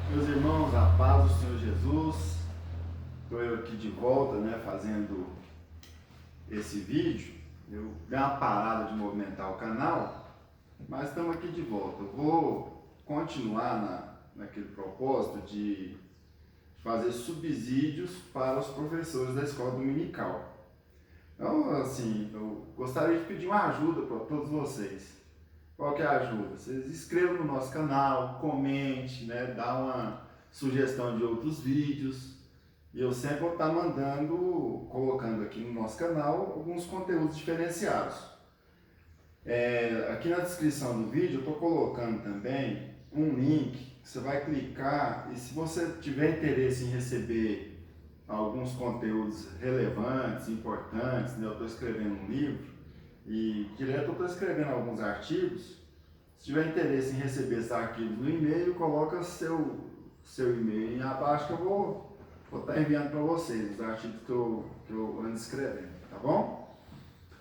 Meus irmãos, a paz do Senhor Jesus. Estou eu aqui de volta, fazendo esse vídeo. Eu dei uma parada de movimentar o canal, mas estamos aqui de volta. Eu vou continuar naquele propósito de fazer subsídios para os professores da escola dominical. Então, assim, eu gostaria de pedir uma ajuda para todos vocês. Qual que é a ajuda? Vocês inscrevam no nosso canal, comente, dá uma sugestão de outros vídeos. E eu sempre vou estar colocando aqui no nosso canal alguns conteúdos diferenciados. Aqui na descrição do vídeo eu estou colocando também um link. Você vai clicar e se você tiver interesse em receber alguns conteúdos relevantes, importantes, eu estou escrevendo um livro, e direto eu estou escrevendo alguns artigos. Se tiver interesse em receber esses arquivos no e-mail, coloca seu e-mail aí abaixo que eu vou estar enviando para vocês os artigos que eu ando escrevendo, tá bom?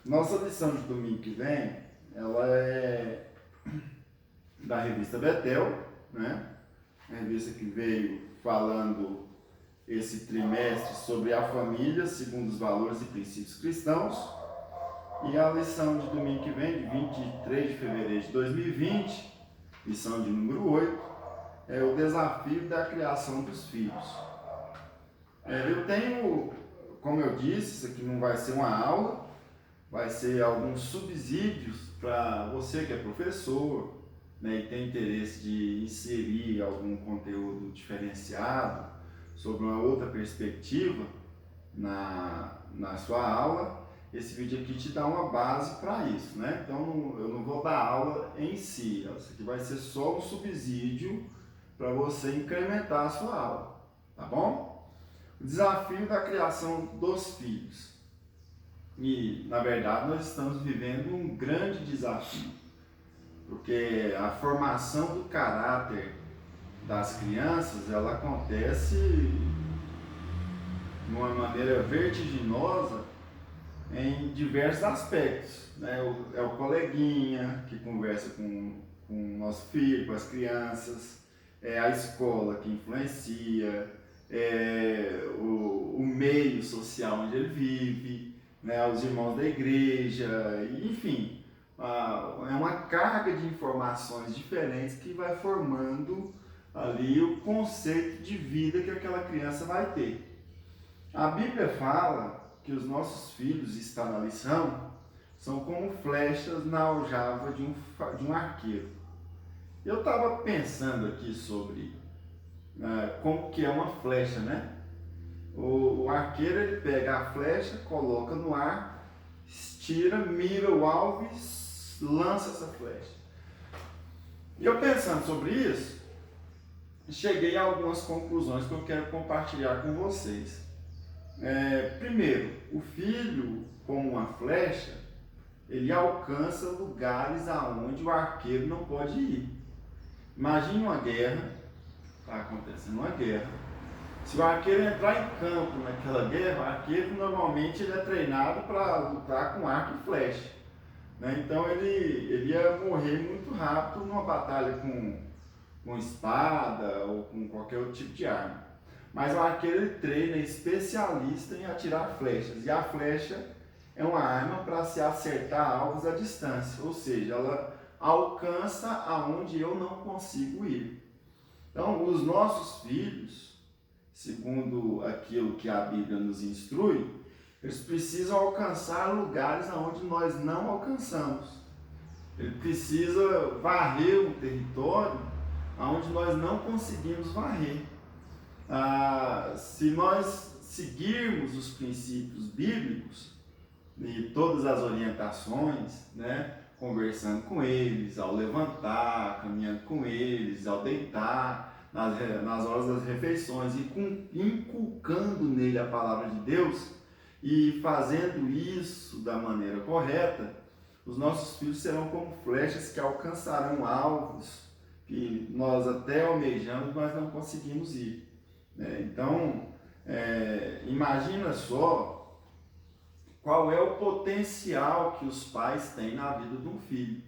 Nossa lição de domingo que vem, ela é da revista Betel, a revista que veio falando esse trimestre sobre a família segundo os valores e princípios cristãos. E a lição de domingo que vem, de 23 de fevereiro de 2020, lição de número 8, é o desafio da criação dos filhos. Eu tenho, como eu disse, isso aqui não vai ser uma aula, vai ser alguns subsídios para você que é professor, e tem interesse de inserir algum conteúdo diferenciado sobre uma outra perspectiva na sua aula. Esse vídeo aqui te dá uma base para isso, Então eu não vou dar aula em si, isso aqui vai ser só um subsídio para você incrementar a sua aula, tá bom? O desafio da criação dos filhos. E, na verdade, nós estamos vivendo um grande desafio, porque a formação do caráter das crianças, ela acontece de uma maneira vertiginosa em diversos aspectos, É o coleguinha que conversa com o nosso filho, com as crianças, é a escola que influencia, é o meio social onde ele vive, os irmãos da igreja, enfim, é uma carga de informações diferentes que vai formando ali o conceito de vida que aquela criança vai ter. A Bíblia fala que os nossos filhos, está na lição, são como flechas na aljava de um arqueiro. Eu estava pensando aqui sobre como que é uma flecha, O arqueiro, ele pega a flecha, coloca no ar, estira, mira o alvo e lança essa flecha. E eu pensando sobre isso, cheguei a algumas conclusões que eu quero compartilhar com vocês. Primeiro, o filho, como uma flecha, ele alcança lugares aonde o arqueiro não pode ir. Imagine uma guerra, está acontecendo uma guerra. Se o arqueiro entrar em campo naquela guerra, o arqueiro normalmente ele é treinado para lutar com arco e flecha, Então ele ia morrer muito rápido numa batalha com espada ou com qualquer outro tipo de arma. Mas o arqueiro, ele treina, é especialista em atirar flechas. E a flecha é uma arma para se acertar alvos à distância. Ou seja, ela alcança aonde eu não consigo ir. Então, os nossos filhos, segundo aquilo que a Bíblia nos instrui, eles precisam alcançar lugares aonde nós não alcançamos. Ele precisa varrer um território aonde nós não conseguimos varrer. Se nós seguirmos os princípios bíblicos e todas as orientações, conversando com eles, ao levantar, caminhando com eles, ao deitar, nas horas das refeições, e inculcando nele a palavra de Deus, e fazendo isso da maneira correta, os nossos filhos serão como flechas que alcançarão alvos que nós até almejamos, mas não conseguimos ir. Então, imagina só qual é o potencial que os pais têm na vida de um filho.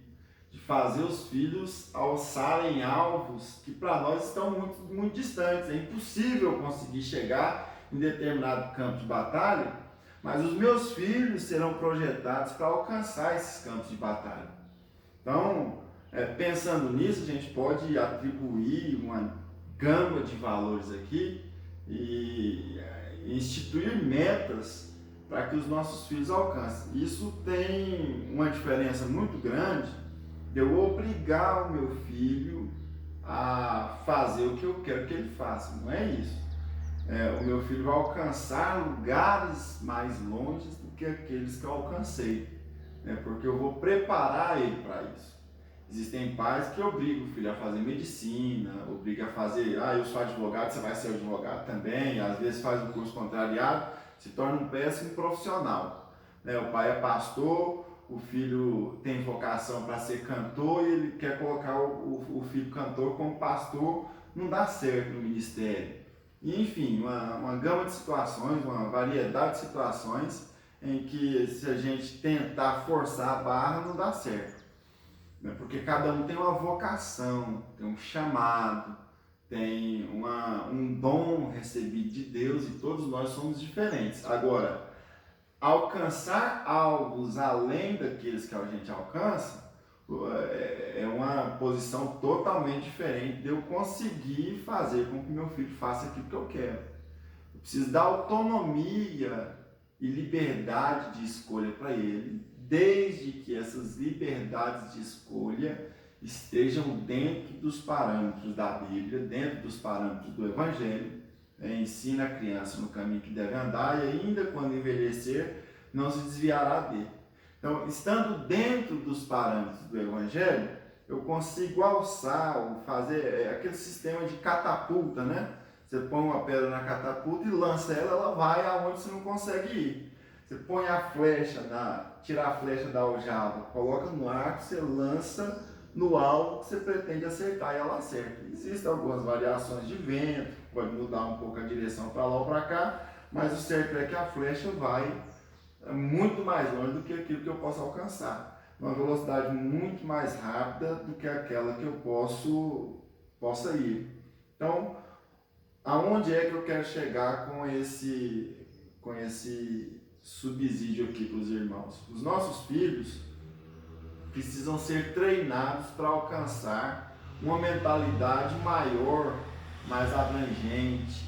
de fazer os filhos alçarem alvos que para nós estão muito, muito distantes. É impossível conseguir chegar em determinado campo de batalha, mas os meus filhos serão projetados para alcançar esses campos de batalha. Então, pensando nisso, a gente pode atribuir uma gama de valores aqui e instituir metas para que os nossos filhos alcancem. Isso tem uma diferença muito grande de eu obrigar o meu filho a fazer o que eu quero que ele faça. Não é isso. O meu filho vai alcançar lugares mais longe do que aqueles que eu alcancei, porque eu vou preparar ele para isso. Existem pais que obrigam o filho a fazer medicina, obrigam a fazer, eu sou advogado, você vai ser advogado também, às vezes faz um curso contrariado, se torna um péssimo profissional. O pai é pastor, o filho tem vocação para ser cantor e ele quer colocar o filho cantor como pastor, não dá certo no ministério. E, enfim, uma gama de situações, uma variedade de situações em que se a gente tentar forçar a barra não dá certo. Porque cada um tem uma vocação, tem um chamado, tem um dom recebido de Deus e todos nós somos diferentes. Agora, alcançar alvos além daqueles que a gente alcança é uma posição totalmente diferente de eu conseguir fazer com que meu filho faça aquilo que eu quero. Eu preciso dar autonomia e liberdade de escolha para ele, desde que essas liberdades de escolha estejam dentro dos parâmetros da Bíblia, dentro dos parâmetros do Evangelho. Ensina a criança no caminho que deve andar e ainda quando envelhecer não se desviará dele. Então, estando dentro dos parâmetros do Evangelho, eu consigo alçar, ou fazer aquele sistema de catapulta, né? Você põe uma pedra na catapulta e lança ela, ela vai aonde você não consegue ir. Você põe a flecha, tira a flecha da aljava, coloca no arco, você lança no alvo que você pretende acertar e ela acerta. Existem algumas variações de vento, pode mudar um pouco a direção para lá ou para cá, mas o certo é que a flecha vai muito mais longe do que aquilo que eu posso alcançar. Uma velocidade muito mais rápida do que aquela que eu possa ir. Então, aonde é que eu quero chegar com esse subsídio aqui para os irmãos? Os nossos filhos precisam ser treinados para alcançar uma mentalidade maior, mais abrangente,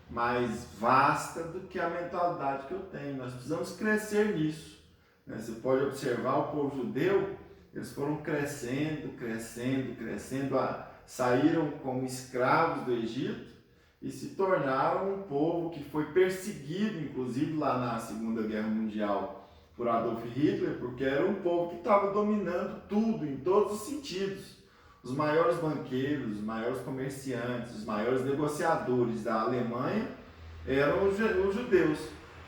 mais vasta do que a mentalidade que eu tenho. Nós precisamos crescer nisso. Você pode observar o povo judeu, eles foram crescendo, saíram como escravos do Egito e se tornaram um povo que foi perseguido, inclusive lá na Segunda Guerra Mundial, por Adolf Hitler, porque era um povo que estava dominando tudo, em todos os sentidos. Os maiores banqueiros, os maiores comerciantes, os maiores negociadores da Alemanha eram os judeus,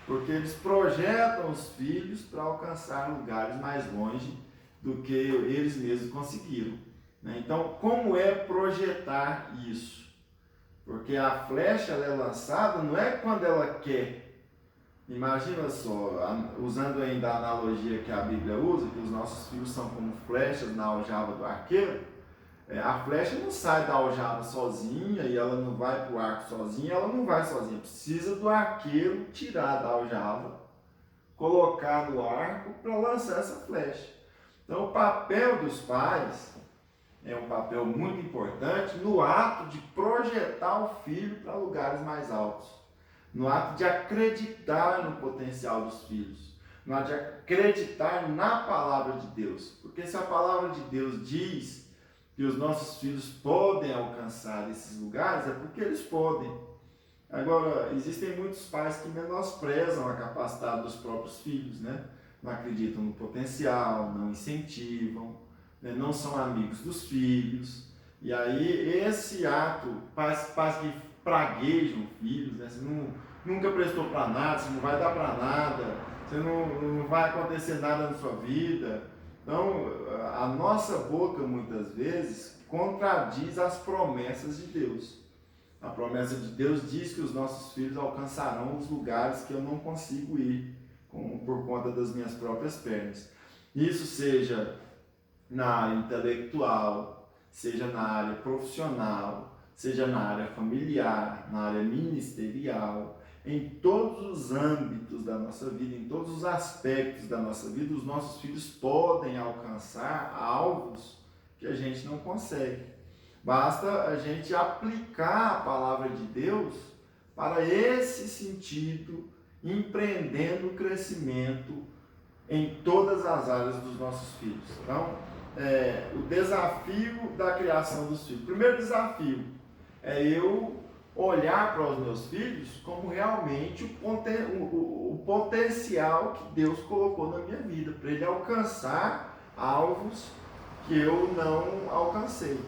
porque eles projetam os filhos para alcançar lugares mais longe do que eles mesmos conseguiram. Então, como é projetar isso? Porque a flecha ela é lançada não é quando ela quer. Imagina só, usando ainda a analogia que a Bíblia usa, que os nossos filhos são como flechas na aljava do arqueiro. A flecha não sai da aljava sozinha e ela não vai para o arco sozinha, ela não vai sozinha. Precisa do arqueiro tirar da aljava, colocar no arco para lançar essa flecha. Então, o papel dos pais é um papel muito importante no ato de projetar o filho para lugares mais altos, no ato de acreditar no potencial dos filhos, no ato de acreditar na palavra de Deus. Porque se a palavra de Deus diz que os nossos filhos podem alcançar esses lugares, é porque eles podem. Agora, existem muitos pais que menosprezam a capacidade dos próprios filhos, né? Não acreditam no potencial, não incentivam, né? Não são amigos dos filhos. E aí, esse ato, pais que praguejam filhos, né? Você nunca prestou para nada, você não vai dar para nada, você não vai acontecer nada na sua vida. Então, a nossa boca, muitas vezes, contradiz as promessas de Deus. A promessa de Deus diz que os nossos filhos alcançarão os lugares que eu não consigo ir por conta das minhas próprias pernas. Isso seja na área intelectual, seja na área profissional, seja na área familiar, na área ministerial, em todos os âmbitos da nossa vida, em todos os aspectos da nossa vida, os nossos filhos podem alcançar alvos que a gente não consegue. Basta a gente aplicar a palavra de Deus para esse sentido, empreendendo o crescimento em todas as áreas dos nossos filhos. Então, o desafio da criação dos filhos. O primeiro desafio é eu olhar para os meus filhos como realmente o potencial que Deus colocou na minha vida, para ele alcançar alvos que eu não alcancei.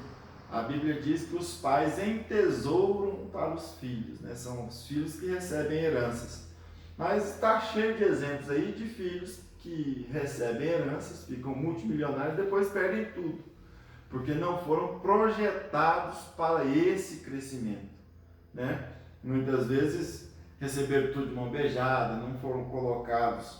A Bíblia diz que os pais entesouram para os filhos, né? São os filhos que recebem heranças. Mas está cheio de exemplos aí de filhos que recebem heranças, ficam multimilionários e depois perdem tudo, porque não foram projetados para esse crescimento, né? Muitas vezes receberam tudo de mão beijada, não foram colocados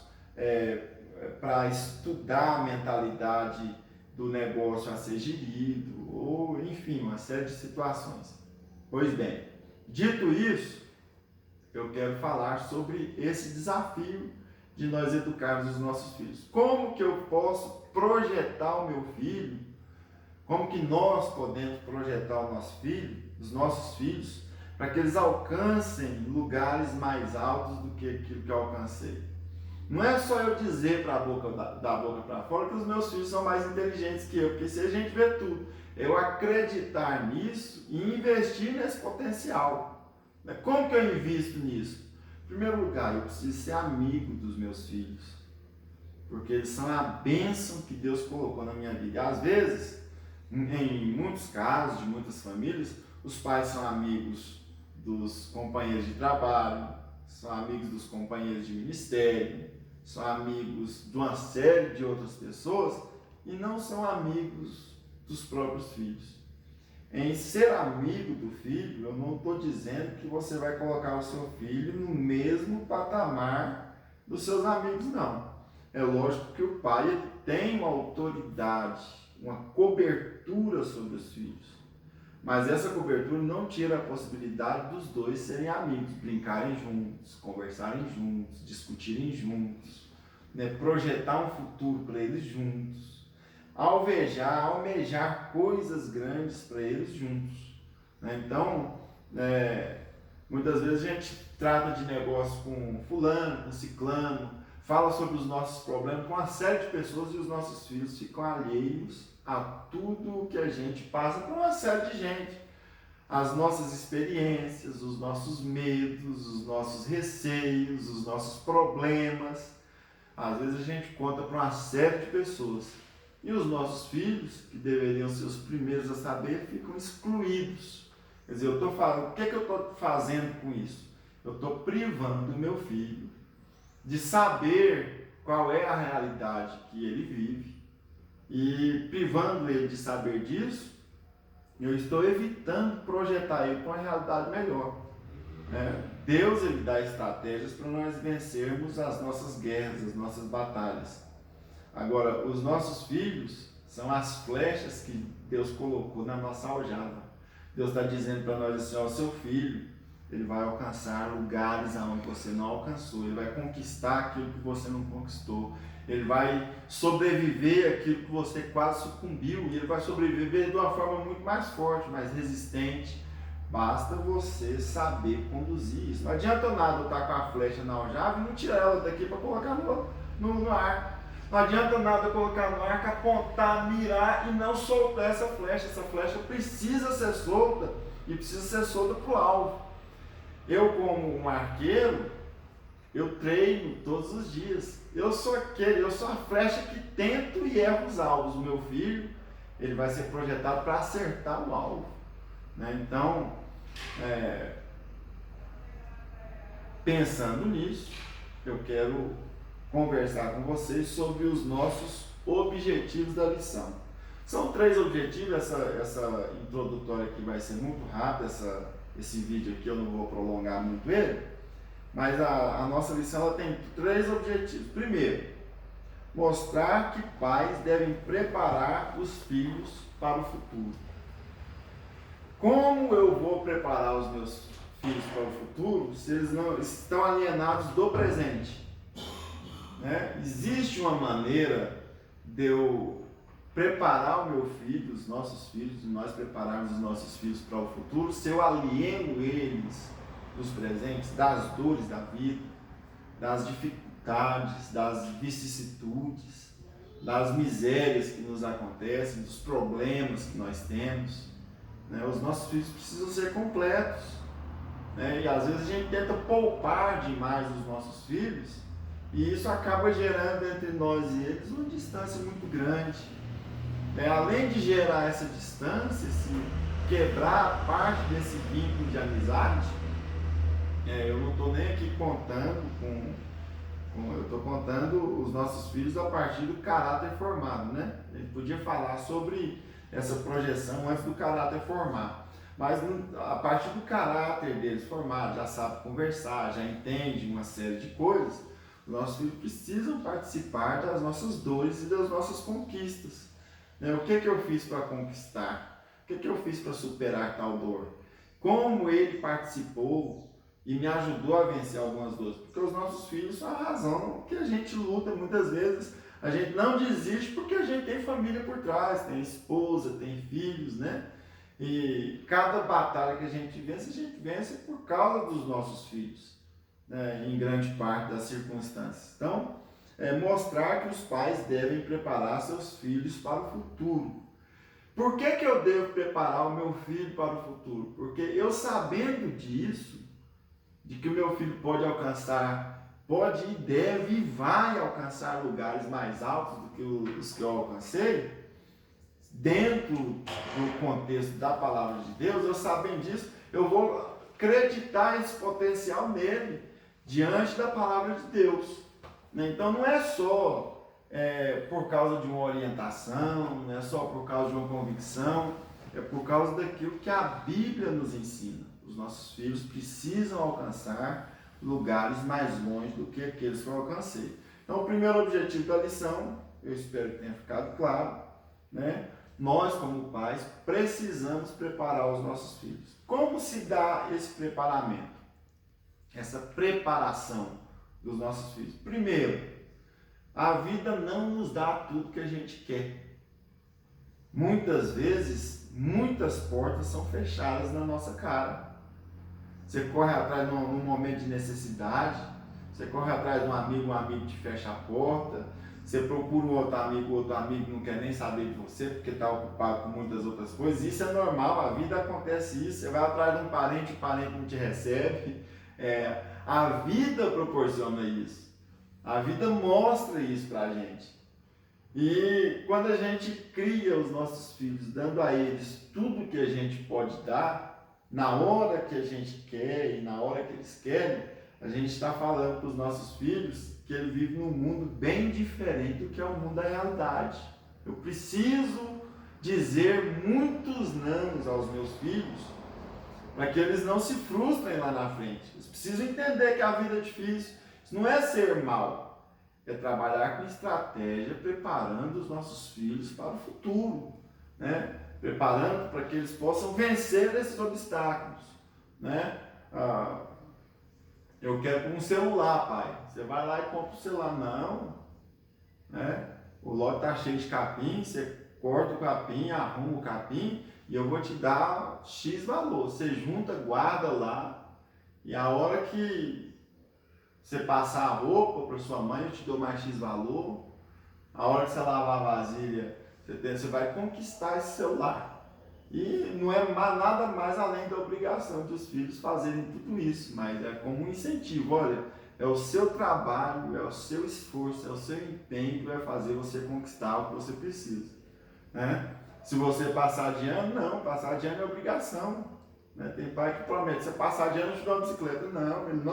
para estudar a mentalidade do negócio a ser gerido, ou enfim, uma série de situações. Pois bem, dito isso, eu quero falar sobre esse desafio de nós educarmos os nossos filhos. Como que eu posso projetar o meu filho? Como que nós podemos projetar o nosso filho, os nossos filhos, para que eles alcancem lugares mais altos do que aquilo que eu alcancei? Não é só eu dizer da boca para fora que os meus filhos são mais inteligentes que eu, porque se a gente vê tudo, eu acreditar nisso e investir nesse potencial. Como que eu invisto nisso? Em primeiro lugar, eu preciso ser amigo dos meus filhos, porque eles são a bênção que Deus colocou na minha vida. Às vezes, em muitos casos, de muitas famílias, os pais são amigos dos companheiros de trabalho, são amigos dos companheiros de ministério, são amigos de uma série de outras pessoas e não são amigos dos próprios filhos. Em ser amigo do filho, eu não estou dizendo que você vai colocar o seu filho no mesmo patamar dos seus amigos, não. É lógico que o pai ele tem uma autoridade, uma cobertura sobre os filhos. Mas essa cobertura não tira a possibilidade dos dois serem amigos, brincarem juntos, conversarem juntos, discutirem juntos, né? Projetar um futuro para eles juntos. Almejar coisas grandes para eles juntos, né? Então, muitas vezes a gente trata de negócio com fulano, com ciclano, fala sobre os nossos problemas com uma série de pessoas e os nossos filhos ficam alheios a tudo o que a gente passa por uma série de gente. As nossas experiências, os nossos medos, os nossos receios, os nossos problemas. Às vezes a gente conta para uma série de pessoas. E os nossos filhos, que deveriam ser os primeiros a saber, ficam excluídos. Quer dizer, o que eu estou fazendo com isso? Eu estou privando o meu filho de saber qual é a realidade que ele vive. E privando ele de saber disso, eu estou evitando projetar ele para uma realidade melhor. Deus ele dá estratégias para nós vencermos as nossas guerras, as nossas batalhas. Agora, os nossos filhos são as flechas que Deus colocou na nossa aljava. Deus está dizendo para nós assim, ó, seu filho, ele vai alcançar lugares aonde você não alcançou, ele vai conquistar aquilo que você não conquistou, ele vai sobreviver aquilo que você quase sucumbiu, e ele vai sobreviver de uma forma muito mais forte, mais resistente. Basta você saber conduzir isso. Não adianta nada eu estar com a flecha na aljava e não tirar ela daqui para colocar no ar. Não adianta nada colocar no arco, apontar, mirar e não soltar essa flecha. Essa flecha precisa ser solta e precisa ser solta para o alvo. Eu, como um arqueiro, eu treino todos os dias. Eu sou a flecha que tento e erro os alvos. O meu filho, ele vai ser projetado para acertar o alvo, né? Então, pensando nisso, eu quero conversar com vocês sobre os nossos objetivos da lição. São 3 objetivos, essa introdutória aqui vai ser muito rápida, esse vídeo aqui eu não vou prolongar muito ele, mas a nossa lição ela tem 3 objetivos. Primeiro, mostrar que pais devem preparar os filhos para o futuro. Como eu vou preparar os meus filhos para o futuro se eles não estão alienados do presente? Né? Existe uma maneira de eu preparar o meu filho, os nossos filhos, de nós prepararmos os nossos filhos para o futuro, se eu alieno eles dos presentes, das dores da vida, das dificuldades, das vicissitudes, das misérias que nos acontecem, dos problemas que nós temos. Né? Os nossos filhos precisam ser completos. Né? E às vezes a gente tenta poupar demais os nossos filhos e isso acaba gerando entre nós e eles uma distância muito grande. Além de gerar essa distância, se quebrar parte desse vínculo de amizade, eu não estou nem aqui contando eu estou contando os nossos filhos a partir do caráter formado, né? A gente podia falar sobre essa projeção antes do caráter formar, mas a partir do caráter deles formado, já sabe conversar, já entende uma série de coisas, os nossos filhos precisam participar das nossas dores e das nossas conquistas. O que eu fiz para conquistar? O que eu fiz para superar tal dor? Como ele participou e me ajudou a vencer algumas dores? Porque os nossos filhos são a razão que a gente luta muitas vezes. A gente não desiste porque a gente tem família por trás, tem esposa, tem filhos, né? E cada batalha que a gente vence por causa dos nossos filhos, né? Em grande parte das circunstâncias. Então, mostrar que os pais devem preparar seus filhos para o futuro. Por que eu devo preparar o meu filho para o futuro? Porque eu, sabendo disso, de que o meu filho pode e deve e vai alcançar lugares mais altos do que os que eu alcancei, dentro do contexto da palavra de Deus, eu sabendo disso, eu vou acreditar esse potencial nele, diante da palavra de Deus. Então não é só por causa de uma orientação, não é só por causa de uma convicção, é por causa daquilo que a Bíblia nos ensina. Os nossos filhos precisam alcançar lugares mais longe do que aqueles que eu alcancei. Então o primeiro objetivo da lição, eu espero que tenha ficado claro, né? Nós como pais precisamos preparar os nossos filhos. Como se dá esse preparamento? Essa preparação dos nossos filhos. Primeiro, a vida não nos dá tudo que a gente quer. Muitas vezes, muitas portas são fechadas na nossa cara. Você corre atrás num momento de necessidade, você corre atrás de um amigo te fecha a porta, você procura um outro amigo não quer nem saber de você porque está ocupado com muitas outras coisas. Isso é normal, a vida acontece isso. Você vai atrás de um parente, o parente não te recebe. A vida proporciona isso. A vida mostra isso pra gente. E quando a gente cria os nossos filhos, dando a eles tudo que a gente pode dar, na hora que a gente quer e na hora que eles querem, a gente está falando para os nossos filhos que ele vive num mundo bem diferente do que é o mundo da realidade. Eu preciso dizer muitos nãos aos meus filhos para que eles não se frustrem lá na frente. Eles precisam entender que a vida é difícil. Isso não é ser mal, é trabalhar com estratégia, preparando os nossos filhos para o futuro, né? Preparando para que eles possam vencer esses obstáculos, né? Eu quero um celular, pai. Você vai lá e compra o celular. Não, né? O lote está cheio de capim, você corta o capim, arruma o capim e eu vou te dar X valor. Você junta, guarda lá e a hora que você passar a roupa para sua mãe, eu te dou mais X valor. A hora que você lavar a vasilha, você vai conquistar esse celular. E não é nada mais além da obrigação dos filhos fazerem tudo isso, mas é como um incentivo. Olha, é o seu trabalho, é o seu esforço, é o seu empenho que vai fazer você conquistar o que você precisa, né? Se você passar de ano, não, passar de ano é obrigação, né? Tem pai que promete, se passar de ano eu te dou uma bicicleta. Não, ele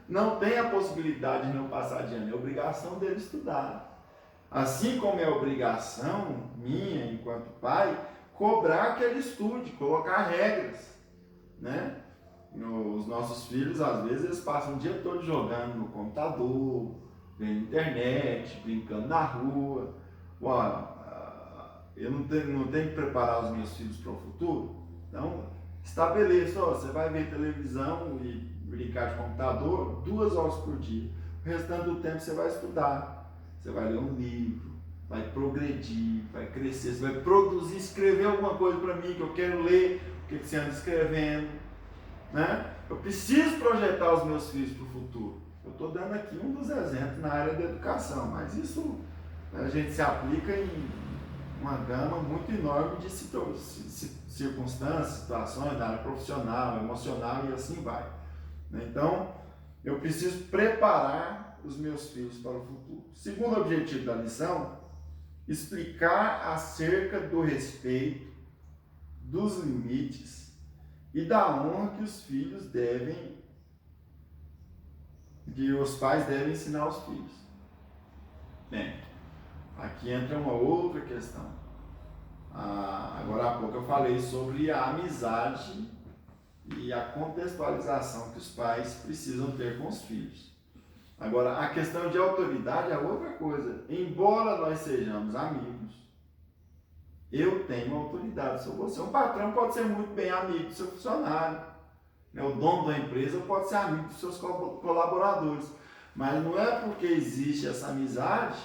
não tem a possibilidade de não passar de ano, é obrigação dele estudar. Assim como é obrigação minha, enquanto pai, cobrar que ele estude, colocar regras, né? Os nossos filhos, às vezes, eles passam o dia todo jogando no computador, vendo internet, brincando na rua. Uau, eu não tenho que preparar os meus filhos para o futuro? Então, estabeleça, você vai ver televisão e brincar de computador 2 horas por dia. O restante do tempo você vai estudar, você vai ler um livro, vai progredir, vai crescer, você vai produzir, escrever alguma coisa para mim que eu quero ler, o que você anda escrevendo, né? Eu preciso projetar os meus filhos para o futuro. Eu estou dando aqui um dos exemplos na área da educação, mas isso a gente se aplica em uma gama muito enorme de circunstâncias, situações da área profissional, emocional e assim vai. Então, eu preciso preparar os meus filhos para o futuro. Segundo objetivo da lição, explicar acerca do respeito, dos limites e da honra que os pais devem ensinar aos filhos. Bem, aqui entra uma outra questão. Agora há pouco eu falei sobre a amizade e a contextualização que os pais precisam ter com os filhos. Agora, a questão de autoridade é outra coisa. Embora nós sejamos amigos, eu tenho autoridade sobre você. Um patrão pode ser muito bem amigo do seu funcionário. O dono da empresa pode ser amigo dos seus colaboradores. Mas não é porque existe essa amizade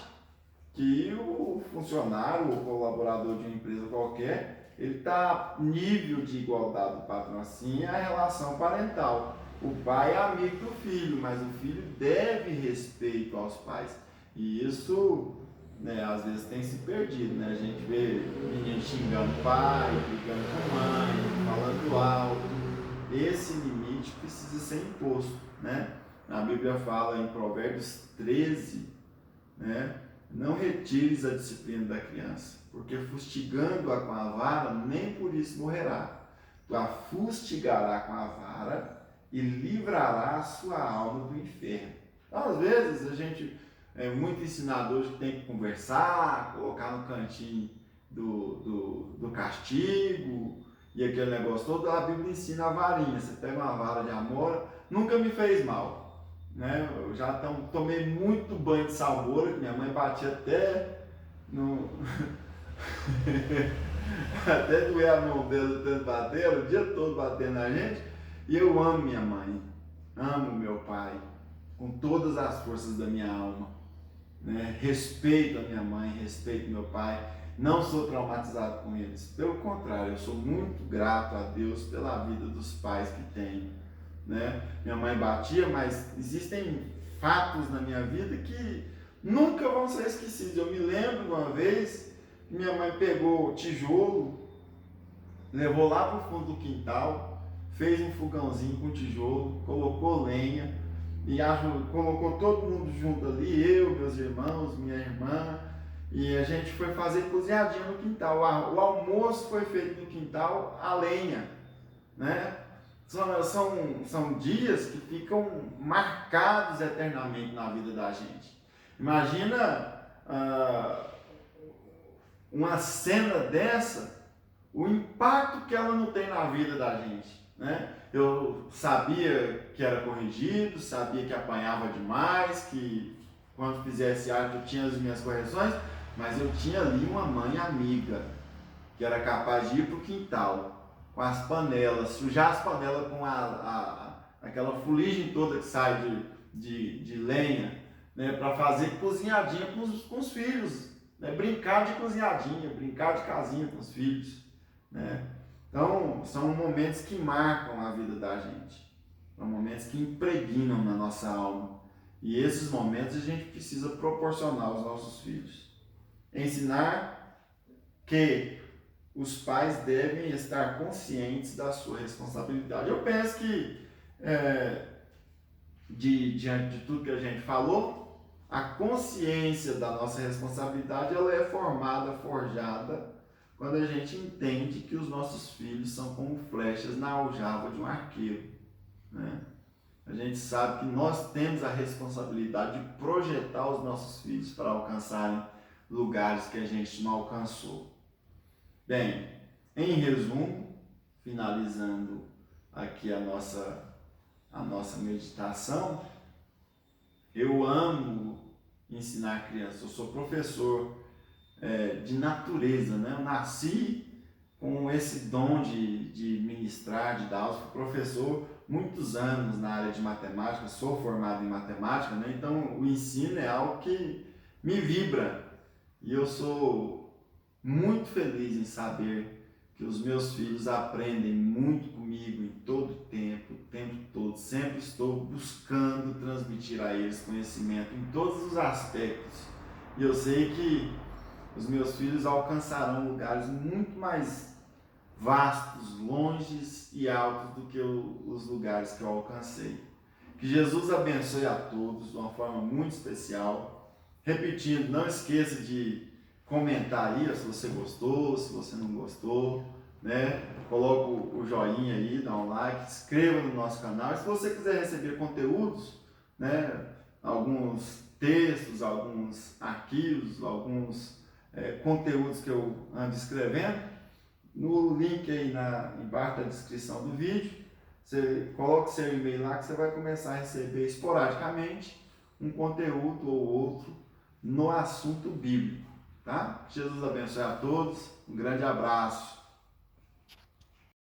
que o funcionário ou colaborador de uma empresa qualquer, ele está nível de igualdade do patrão. Assim é a relação parental. O pai é amigo do filho, mas o filho deve respeito aos pais. E isso, às vezes tem se perdido, né? A gente vê menino xingando o pai, brigando com a mãe, falando alto. Esse limite precisa ser imposto, né? A Bíblia fala em Provérbios 13, né? Não retires a disciplina da criança, porque fustigando-a com a vara, nem por isso morrerá. Tu a fustigará com a vara e livrará a sua alma do inferno. Então, às vezes, a gente muito ensinador que tem que conversar, colocar no cantinho do castigo e aquele negócio todo. A Bíblia ensina a varinha. Você pega uma vara de amor, nunca me fez mal. Eu já tomei muito banho de salmoura, que minha mãe batia até no até doer a mão dela tanto bater, o dia todo batendo na gente. E eu amo minha mãe, amo meu pai com todas as forças da minha alma, respeito a minha mãe, respeito meu pai, não sou traumatizado com eles, pelo contrário, eu sou muito grato a Deus pela vida dos pais que tenho. Minha mãe batia, mas existem fatos na minha vida que nunca vão ser esquecidos. Eu me lembro de uma vez que minha mãe pegou o tijolo, levou lá para o fundo do quintal, fez um fogãozinho com tijolo, colocou lenha e colocou todo mundo junto ali, eu, meus irmãos, minha irmã, e a gente foi fazer cozinhadinha no quintal. O almoço foi feito no quintal a lenha, São dias que ficam marcados eternamente na vida da gente. Imagina uma cena dessa, o impacto que ela não tem na vida da gente. Eu sabia que era corrigido, sabia que apanhava demais, que quando fizesse arte eu tinha as minhas correções, mas eu tinha ali uma mãe amiga, que era capaz de ir para o quintal, com as panelas, sujar as panelas com aquela fuligem toda que sai de lenha, para fazer cozinhadinha com os filhos, brincar de cozinhadinha, brincar de casinha com os filhos. Então, são momentos que marcam a vida da gente, são momentos que impregnam na nossa alma, e esses momentos a gente precisa proporcionar aos nossos filhos. Ensinar que os pais devem estar conscientes da sua responsabilidade. Eu penso que, diante de tudo que a gente falou, a consciência da nossa responsabilidade ela é forjada, quando a gente entende que os nossos filhos são como flechas na aljava de um arqueiro. A gente sabe que nós temos a responsabilidade de projetar os nossos filhos para alcançarem lugares que a gente não alcançou. Bem, em resumo, finalizando aqui a nossa meditação, eu amo ensinar crianças. Eu sou professor de natureza, né? Eu nasci com esse dom de ministrar, de dar aula. Fui professor muitos anos na área de matemática, sou formado em matemática, né? Então o ensino é algo que me vibra e eu sou muito feliz em saber que os meus filhos aprendem muito comigo em todo o tempo todo. Sempre estou buscando transmitir a eles conhecimento em todos os aspectos. E eu sei que os meus filhos alcançarão lugares muito mais vastos, longes e altos do que os lugares que eu alcancei. Que Jesus abençoe a todos de uma forma muito especial. Repetindo, não esqueça de comentar aí se você gostou, se você não gostou, né? Coloca o joinha aí, dá um like, se inscreva no nosso canal. E se você quiser receber conteúdos, né? Alguns textos, alguns arquivos, alguns conteúdos que eu ando escrevendo, no link aí embaixo da descrição do vídeo, você coloca seu e-mail lá que você vai começar a receber esporadicamente um conteúdo ou outro no assunto bíblico, tá? Jesus abençoe a todos, um grande abraço.